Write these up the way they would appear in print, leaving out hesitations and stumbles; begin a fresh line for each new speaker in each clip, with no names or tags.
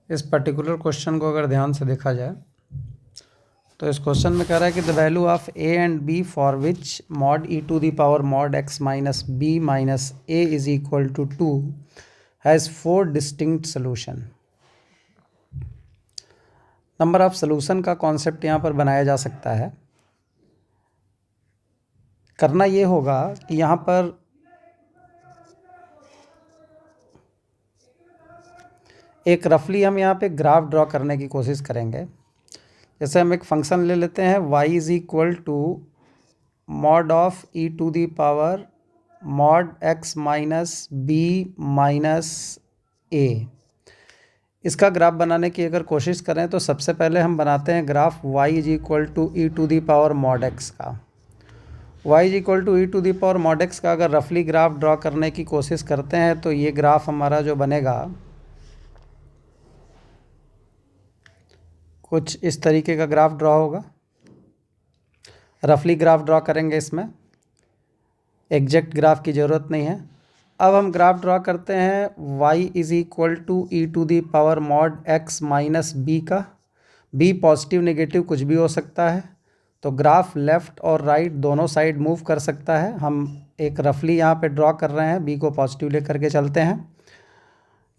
इस particular question को अगर ध्यान से देखा जाए तो इस क्वेश्चन में कह रहा है कि the value of A and B for which mod e to the power mod x minus B minus A is equal to 2 has 4 distinct solution. Number of solution का कॉन्सेप्ट यहाँ पर बनाया जा सकता है। करना ये होगा कि यहाँ पर एक रफली हम यहाँ पे ग्राफ ड्रॉ करने की कोशिश करेंगे। जैसे हम एक फंक्शन ले लेते हैं y is equal to mod of e to the power mod x minus B minus a. इसका ग्राफ बनाने की अगर कोशिश करें तो सबसे पहले हम बनाते हैं graph y is equal to e to the power mod x का। y is equal to e to the power mod x का अगर रफली ग्राफ ड्रॉ करने की कोशिश करते हैं तो ये ग्राफ हमारा जो बनेगा कुछ इस तरीके का ग्राफ ड्रॉ होगा। रफली ग्राफ ड्रॉ करेंगे, इसमें एग्जैक्ट ग्राफ की ज़रूरत नहीं है। अब हम ग्राफ ड्रॉ करते हैं y is equal to e to the power mod x minus B का। b पॉजिटिव नेगेटिव कुछ भी हो सकता है, तो ग्राफ लेफ़्ट और राइट दोनों साइड मूव कर सकता है। हम एक रफली यहाँ पे ड्रॉ कर रहे हैं, b को पॉजिटिव लेकर के चलते हैं।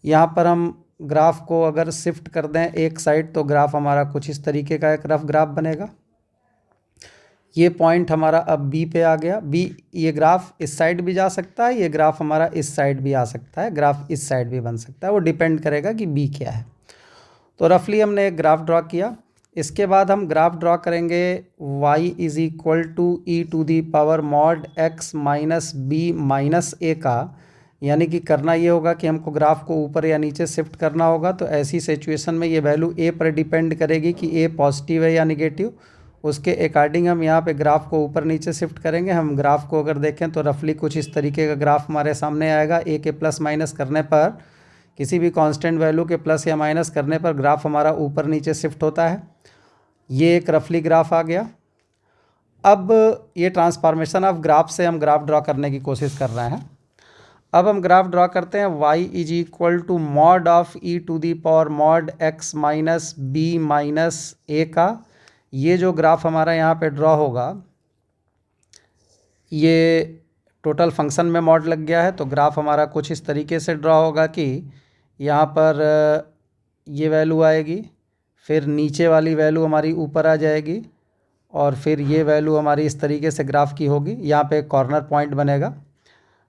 यहाँ पर हम ग्राफ को अगर शिफ्ट कर दें एक साइड तो ग्राफ हमारा कुछ इस तरीके का एक रफ ग्राफ बनेगा। ये पॉइंट हमारा अब B पे आ गया। B, ये ग्राफ इस साइड भी जा सकता है, ये ग्राफ हमारा इस साइड भी आ सकता है, ग्राफ इस साइड भी बन सकता है, वो डिपेंड करेगा कि B क्या है। तो रफली हमने एक ग्राफ ड्रॉ किया। इसके बाद हम ग्राफ ड्रॉ करेंगे y is equal to e to the power mod x minus B minus a का। यानी कि करना ये होगा कि हमको ग्राफ को ऊपर या नीचे शिफ्ट करना होगा। तो ऐसी सिचुएशन में ये वैल्यू a पर डिपेंड करेगी कि a पॉजिटिव है या निगेटिव। उसके अकॉर्डिंग हम यहाँ पे ग्राफ को ऊपर नीचे शिफ्ट करेंगे। हम ग्राफ को अगर देखें तो रफली कुछ इस तरीके का ग्राफ हमारे सामने आएगा। a के प्लस माइनस करने पर, किसी भी कांस्टेंट वैल्यू के प्लस या माइनस करने पर ग्राफ हमारा ऊपर नीचे शिफ्ट होता है। ये एक रफली ग्राफ आ गया। अब ये ट्रांसफॉर्मेशन ऑफ ग्राफ से हम ग्राफ ड्रॉ करने की कोशिश कर रहे हैं। अब हम ग्राफ ड्रॉ करते हैं y is equal to mod of e to the power mod x minus B minus a का। ये जो ग्राफ हमारा यहाँ पे ड्रॉ होगा, ये टोटल फंक्शन में मॉड लग गया है, तो ग्राफ हमारा कुछ इस तरीके से ड्रॉ होगा कि यहाँ पर ये वैल्यू आएगी, फिर नीचे वाली वैल्यू हमारी ऊपर आ जाएगी और फिर ये वैल्यू हमारी इस तरीके से ग्राफ की होगी। यहाँ पे कॉर्नर पॉइंट बनेगा।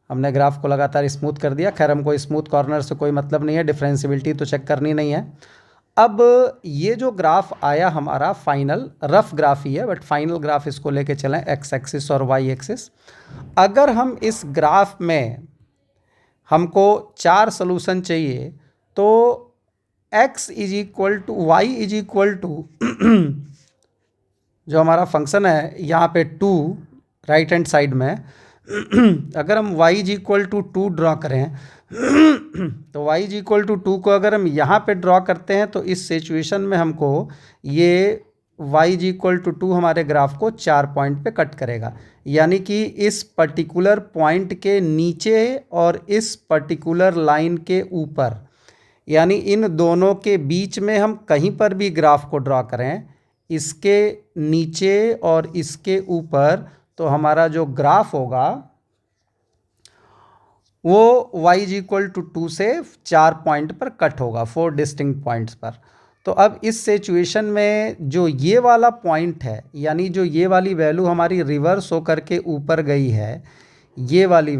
हमने ग्राफ को लगातार स्मूथ कर दिया। खैर हमको स्मूथ कॉर्नर से कोई मतलब नहीं है, डिफरेंशियबिलिटी तो चेक करनी नहीं है। अब ये जो ग्राफ आया हमारा फाइनल रफ ग्राफ ही है, बट फाइनल ग्राफ इसको लेके चलें एक्स एक्सिस और वाई एक्सिस। अगर हम इस ग्राफ में हमको 4 सोल्यूशन चाहिए तो x is equal to y is equal to जो हमारा फंक्शन है यहाँ पे 2 राइट हैंड साइड में अगर हम y is equal to 2 draw करें तो y इज इक्वल टू 2 को अगर हम यहाँ पे ड्रॉ करते हैं तो इस सिचुएशन में हमको ये y इज इक्वल टू 2 हमारे ग्राफ को 4 पॉइंट पे कट करेगा। यानी कि इस पर्टिकुलर पॉइंट के नीचे और इस पर्टिकुलर लाइन के ऊपर, यानी इन दोनों के बीच में हम कहीं पर भी ग्राफ को ड्रॉ करें, इसके नीचे और इसके ऊपर, तो हमारा जो ग्राफ होगा वो y इज इक्वल टू 2 से 4 पॉइंट पर कट होगा, 4 डिस्टिंक्ट पॉइंट्स पर। तो अब इस सिचुएशन में जो ये वाला पॉइंट है, यानी जो ये वाली वैल्यू हमारी रिवर्स होकर के ऊपर गई है, ये वाली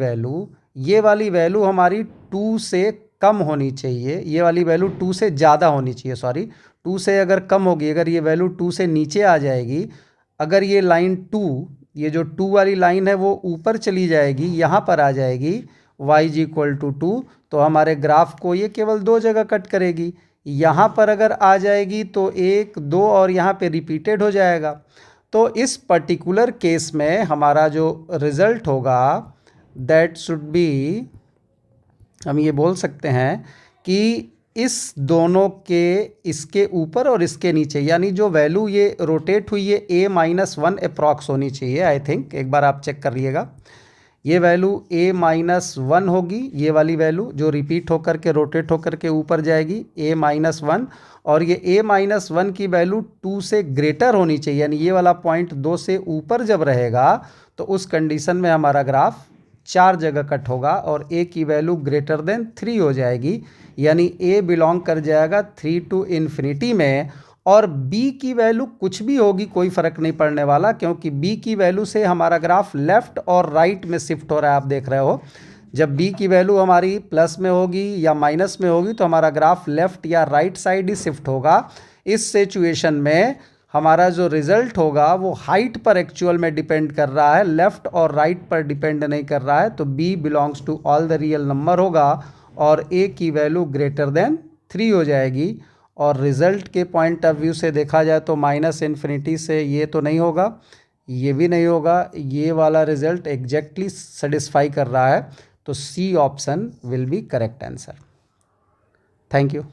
वैल्यू हमारी 2 से कम होनी चाहिए। ये वाली वैल्यू 2 से ज़्यादा होनी चाहिए, सॉरी 2 से अगर कम होगी, अगर ये वैल्यू 2 से नीचे आ जाएगी, अगर ये लाइन 2, ये जो 2 वाली लाइन है वो ऊपर चली जाएगी, यहाँ पर आ जाएगी y इज इक्वल टू 2, तो हमारे ग्राफ को ये केवल 2 जगह कट करेगी। यहाँ पर अगर आ जाएगी तो 1 2 और यहाँ पे रिपीटेड हो जाएगा। तो इस पर्टिकुलर केस में हमारा जो रिज़ल्ट होगा दैट शुड बी, हम ये बोल सकते हैं कि इस दोनों के इसके ऊपर और इसके नीचे, यानी जो वैल्यू ये रोटेट हुई है a-1 अप्रॉक्स होनी चाहिए। आई थिंक एक बार आप चेक कर लीजिएगा, ये वैल्यू a-1 होगी, ये वाली वैल्यू जो रिपीट होकर के रोटेट होकर के ऊपर जाएगी a-1, और ये a-1 की वैल्यू 2 से ग्रेटर होनी चाहिए, यानी ये वाला पॉइंट 2 से ऊपर जब रहेगा तो उस कंडीशन में हमारा ग्राफ 4 जगह कट होगा और a की वैल्यू ग्रेटर देन 3 हो जाएगी, यानी a बिलोंग कर जाएगा 3 to इन्फिनिटी में, और b की वैल्यू कुछ भी होगी कोई फ़र्क नहीं पड़ने वाला, क्योंकि b की वैल्यू से हमारा ग्राफ लेफ़्ट और राइट में शिफ्ट हो रहा है। आप देख रहे हो जब b की वैल्यू हमारी प्लस में होगी या माइनस में होगी तो हमारा ग्राफ लेफ़्ट या राइट साइड ही शिफ्ट होगा। इस सिचुएशन में हमारा जो रिज़ल्ट होगा वो हाइट पर एक्चुअल में डिपेंड कर रहा है, लेफ़्ट और राइट पर डिपेंड नहीं कर रहा है। तो b belongs to all the real number होगा और a की वैल्यू ग्रेटर देन 3 हो जाएगी। और रिज़ल्ट के पॉइंट ऑफ व्यू से देखा जाए तो माइनस इन्फिनिटी से ये तो नहीं होगा, ये भी नहीं होगा, ये वाला रिज़ल्ट एग्जैक्टली सेटिस्फाई कर रहा है। तो C option will be correct answer. Thank you.